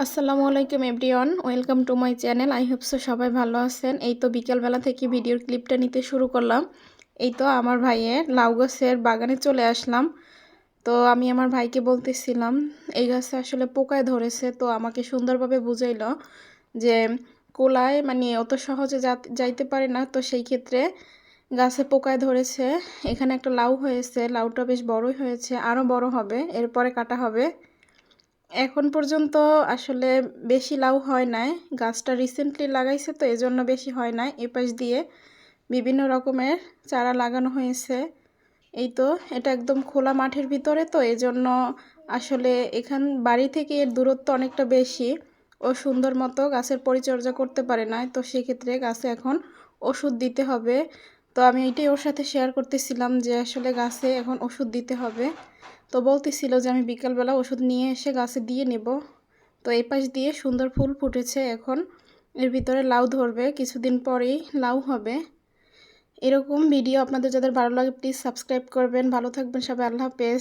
আসসালামু আলাইকুম everyone, welcome to my channel. I hope so সবাই ভালো আছেন। এই তো বিকেলবেলা থেকে ভিডিওর ক্লিপটা নিতে শুরু করলাম। এই তো আমার ভাইয়ের লাউ গাছের বাগানে চলে আসলাম। তো আমি আমার ভাইকে বলতেছিলাম এই গাছে আসলে পোকায় ধরেছে, তো আমাকে সুন্দরভাবে বুঝাইলো যে কোলায় মানে অত সহজে যাইতে পারে না, তো সেই ক্ষেত্রে গাছে পোকায় ধরেছে। এখানে একটা লাউ হয়েছে, লাউটা বেশ বড়ই হয়েছে, আরও বড় হবে, এরপরে কাটা হবে। এখন পর্যন্ত আসলে বেশি লাউ হয় নাই, গাছটা রিসেন্টলি লাগাইছে তো এজন্য বেশি হয় নাই। এপাশ দিয়ে বিভিন্ন রকমের চারা লাগানো হয়েছে। এই তো এটা একদম খোলা মাঠের ভিতরে, তো এজন্য আসলে এখান বাড়ি থেকে এর দূরত্ব অনেকটা বেশি, ও সুন্দর মতো গাছের পরিচর্যা করতে পারে না, তো সেক্ষেত্রে গাছে এখন ওষুধ দিতে হবে। তো আমি এটাই ওর সাথে শেয়ার করতেছিলাম যে আসলে গাছে এখন ওষুধ দিতে হবে। তো বলতেছিল যে আমি বিকালবেলা ওষুধ নিয়ে এসে গাছে দিয়ে নেব। তো এই পাশ দিয়ে সুন্দর ফুল ফুটেছে, এখন এর ভিতরে লাউ ধরবে, কিছুদিন পরেই লাউ হবে। এরকম ভিডিও আপনাদের যাদের ভালো লাগে প্লিজ সাবস্ক্রাইব করবেন। ভালো থাকবেন সবাই, আল্লাহ হাফেজ।